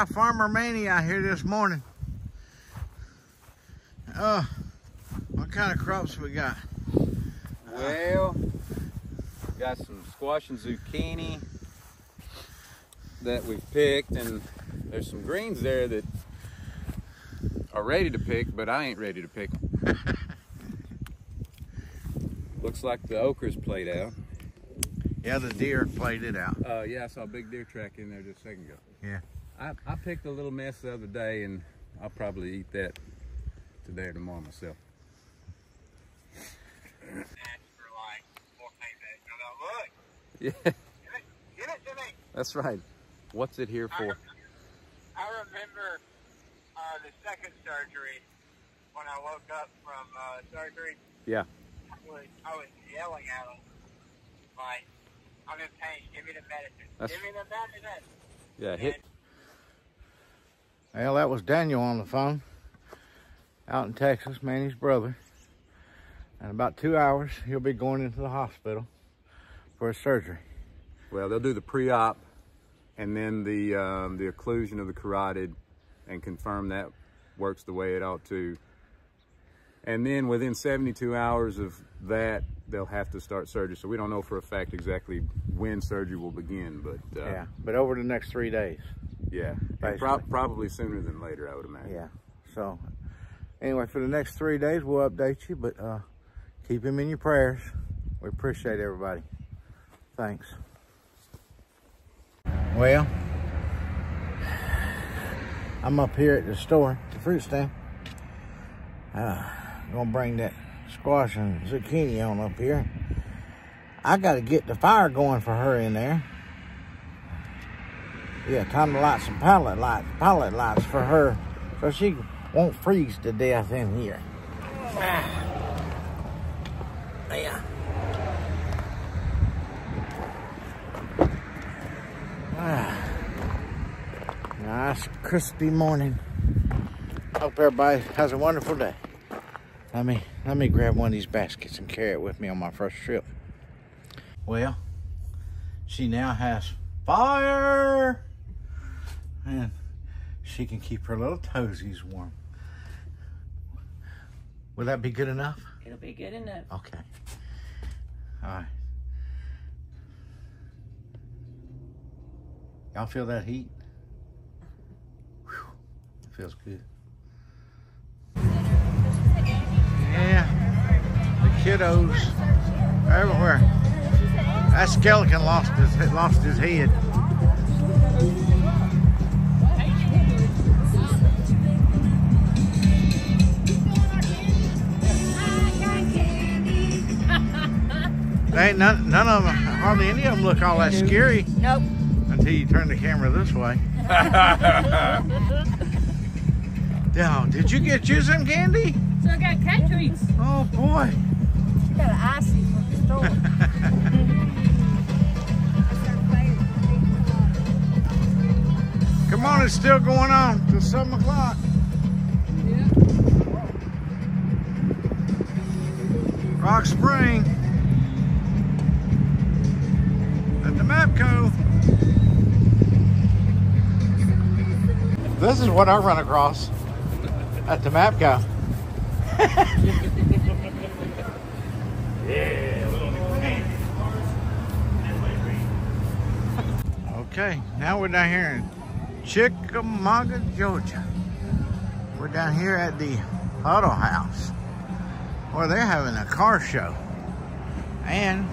got Farmer Manny out here this morning. What kind of crops we got? Well, got some squash and zucchini that we've picked, and there's some greens there that are ready to pick, but I ain't ready to pick them. Looks like the okra's played out. Yeah, the deer played it out. Yeah, I saw a big deer track in there just a second ago. Yeah. I picked a little mess the other day, and I'll probably eat that today or tomorrow myself. Yeah. Give it to me. That's right. What's it here for? I remember the second surgery when I woke up from surgery. Yeah. I was yelling at him like, "I'm in pain. Give me the medicine. Give me the medicine." Yeah. Hit. Well, that was Daniel on the phone out in Texas, Manny's brother. In about 2 hours, he'll be going into the hospital for a surgery. Well, they'll do the pre-op and then the occlusion of the carotid and confirm that works the way it ought to. And then within 72 hours of that, they'll have to start surgery. So we don't know for a fact exactly when surgery will begin, but yeah, but over the next 3 days. Yeah, probably sooner than later, I would imagine. Yeah. So anyway, for the next 3 days, we'll update you, but keep him in your prayers. We appreciate everybody. Thanks. Well, I'm up here at the store, the fruit stand. Gonna bring that squash and zucchini on up here. I gotta get the fire going for her in there. Yeah, time to light some pilot lights for her so she won't freeze to death in here. Yeah. Nice crispy morning. Hope everybody has a wonderful day. Let me grab one of these baskets and carry it with me on my first trip. Well, she now has fire, and she can keep her little toesies warm. Will that be good enough? It'll be good enough. Okay. All right. Y'all feel that heat? Whew. It feels good. Yeah, the kiddos are everywhere. That skeleton lost his head. Ain't none of them, hardly any of them look all that scary. Nope. Until you turn the camera this way. Now, did you get you some candy? So I got cat treats. Oh boy. She got an icy from the store. Come on, it's still going on till 7 o'clock. Yeah. Rock Spring. At the Mapco. This is what I run across at the Mapco. Okay, now we're down here in Chickamauga, Georgia. We're down here at the Huddle House, where they're having a car show. And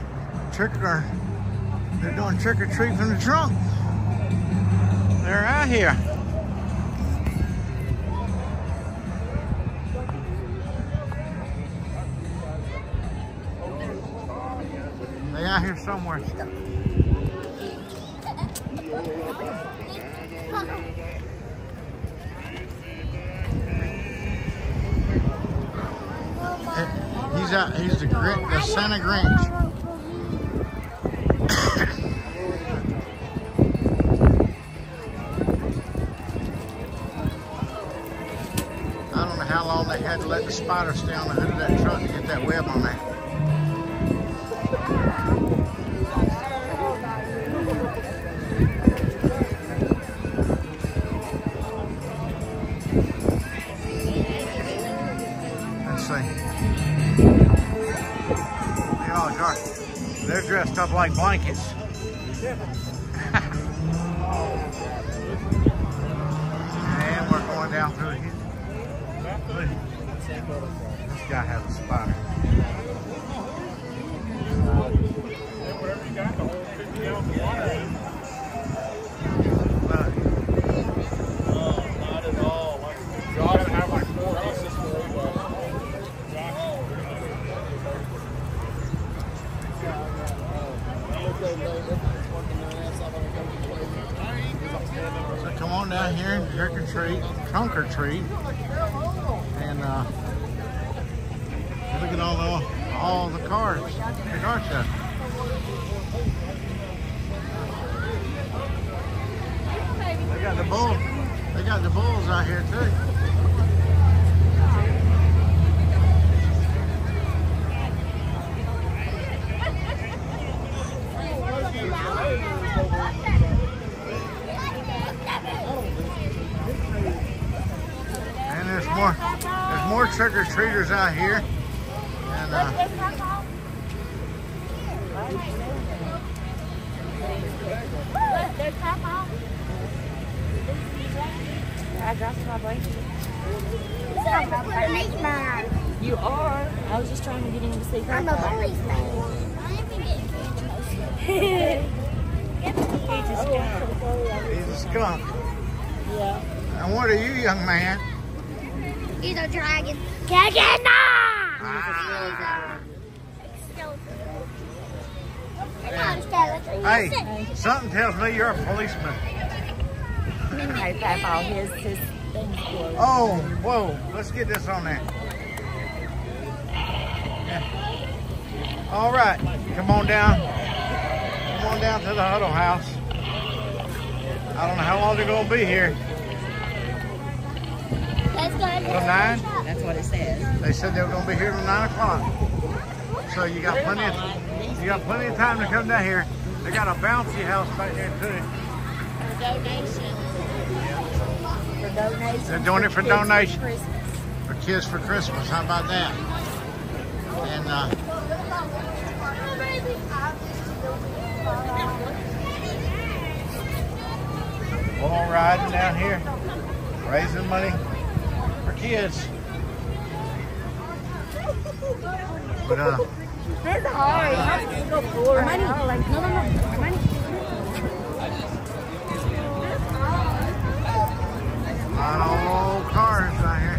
they're doing trick or treat from the trunk. They're out here. They out here somewhere. He's the Santa Grinch. I don't know how long they had to let the spider stay on the hood of that truck to get that web on there. Let's see. Oh, God. They're dressed up like blankets. And we're going down through here. This guy has a spider. Whatever you got, the whole 50 gallons of water. Not at all. Josh have like 4 pieces for So come on down here and trick or treat, trunk or treat, and look at all the cars, the car show. They got the bulls. They got the bulls out here too. And there's more trick-or-treaters out here. And I dropped my blanket. You are. I was just trying to get him to see. I'm a policeman. he's a skunk. Yeah. And what are you, young man? He's a dragon. Hey, something tells me you're a policeman. Hey, Papa, his thing's for Oh, whoa, let's get this on there. Yeah. All right, come on down. Come on down to the Huddle House. I don't know how long they're going to be here. Let's go ahead. Till 9? That's what it says. They said they were going to be here till 9 o'clock. So you got plenty of time to come down here. They got a bouncy house back there too. For donations. They're doing it for kids donation. for Christmas. For kids for Christmas. How about that? And bull riding down here, raising money for kids. But That's hard. Go for money. Like, no. Money. a lot of old cars out here.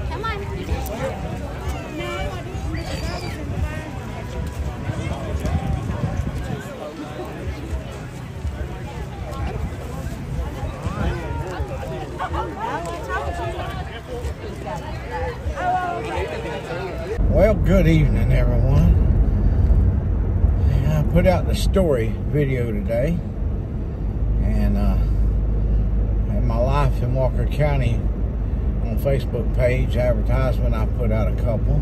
Come on. Well, good evening, everyone. I put out the story video today, and my life in Walker County on Facebook page advertisement. I put out a couple,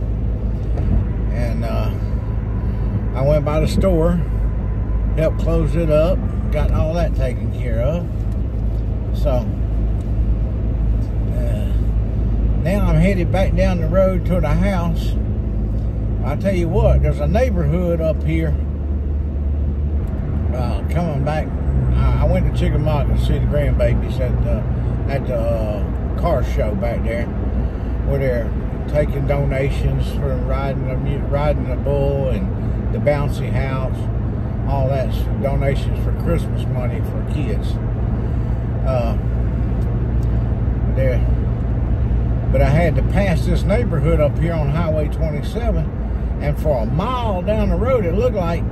and I went by the store, helped close it up, got all that taken care of. So now I'm headed back down the road to the house. I tell you what, there's a neighborhood up here coming back. I went to Chickamauga to see the grandbabies at the car show back there, where they're taking donations for riding the bull and the bouncy house. All that's donations for Christmas money for kids. But I had to pass this neighborhood up here on Highway 27, and for a mile down the road, it looked like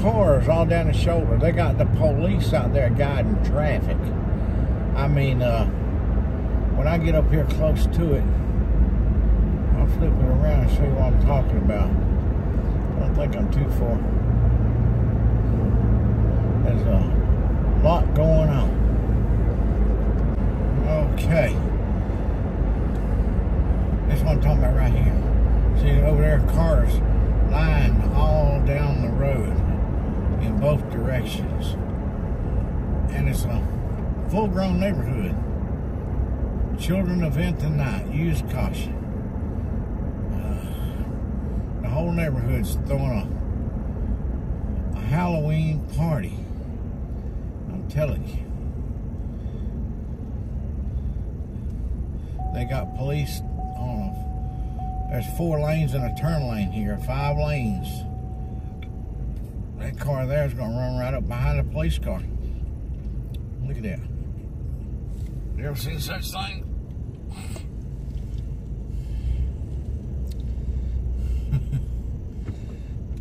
cars all down the shoulder. They got the police out there guiding traffic. I mean, when I get up here close to it, I'll flip it around and show you what I'm talking about. I don't think I'm too far. There's a lot going on. Okay. That's what I'm talking about right here. See over there, cars lined all down the road in both directions. And it's a full-grown neighborhood. Children event tonight. Use caution. The whole neighborhood's throwing a Halloween party. I'm telling you. They got police on. There's 4 lanes and a turn lane here. 5 lanes. That car there is going to run right up behind the police car. Look at that. You ever seen such thing?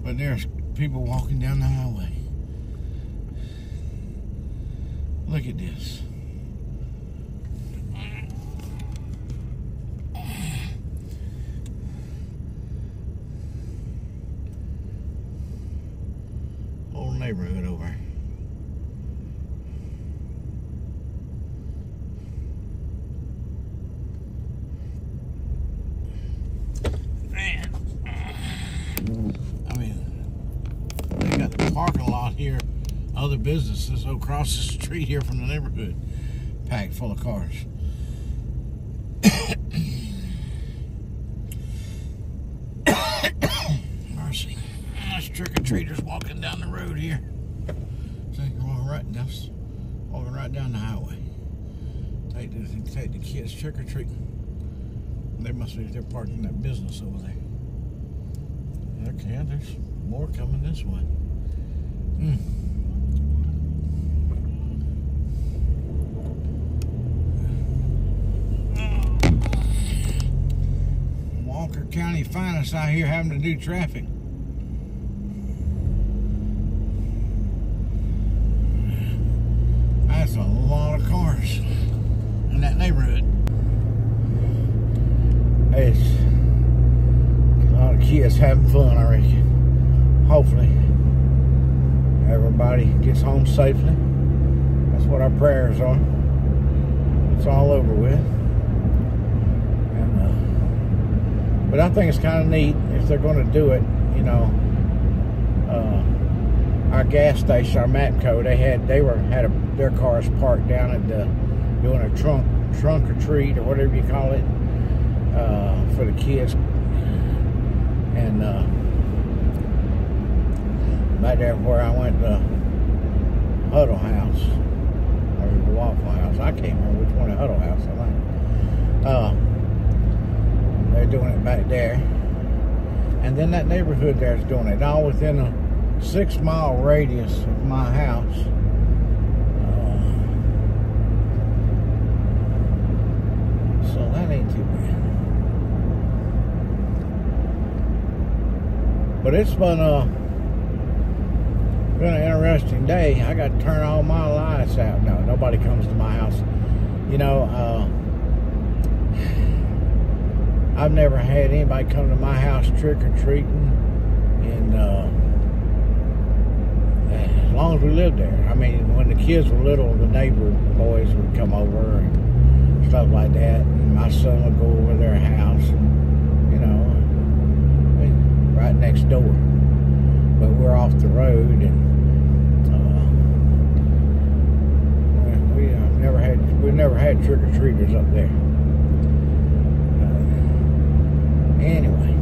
But there's people walking down the highway. Look at this. Whole neighborhood over. Man. I mean, they got the parking lot here, other businesses across the street here from the neighborhood, packed full of cars. Mercy. There's trick-or-treaters walking down the road here. So they're walking right down the highway. Take the kids trick-or-treating. They must be, they're parking that business over there. Okay, there's more coming this way. Walker County finest out here having to do traffic. That's a lot of cars in that neighborhood. It's a lot of kids having fun, I reckon. Hopefully, everybody gets home safely. That's what our prayers are. It's all over with. And, but I think it's kind of neat if they're going to do it. You know, our gas station, our Matco, had their cars parked down at doing a trunk or treat or whatever you call it for the kids. And back there where I went to Huddle House or the Waffle House, I can't remember which one, the Huddle House, I think. They're doing it back there, and then that neighborhood there's doing it, all within a 6-mile radius of my house. So that ain't too bad. But it's been an interesting day. I got to turn all my lights out. No, nobody comes to my house. You know, I've never had anybody come to my house trick-or-treating, and as long as we lived there. I mean, when the kids were little, the neighbor boys would come over and stuff like that, and my son would go over their house, you know, right next door. But we're off the road, and we've never had trick-or-treaters up there. Anyway,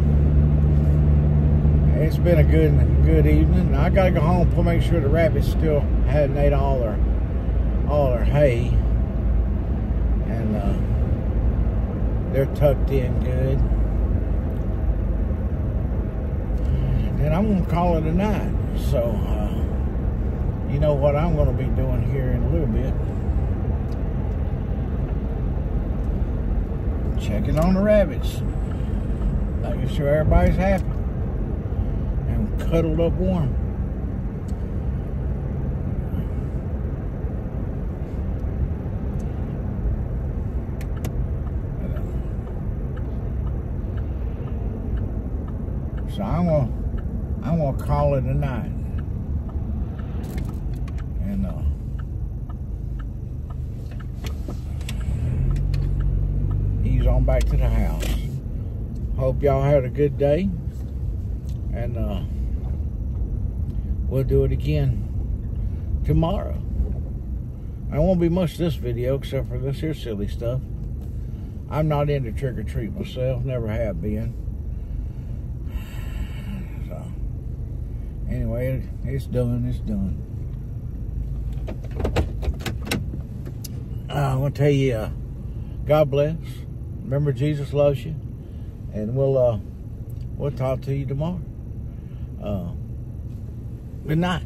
it's been a good evening. I gotta go home to make sure the rabbits still hadn't ate all their hay, and they're tucked in good. And then I'm gonna call it a night. So you know what I'm gonna be doing here in a little bit. Checking on the rabbits. Making sure everybody's happy and cuddled up warm. So I'm gonna call it a night, and ease on back to the house. Hope y'all had a good day, and we'll do it again tomorrow. There won't be much this video except for this here silly stuff. I'm not into trick-or-treat myself, never have been. So, anyway, it's done, it's done. I want to tell you, God bless. Remember, Jesus loves you. And we'll talk to you tomorrow. Good night.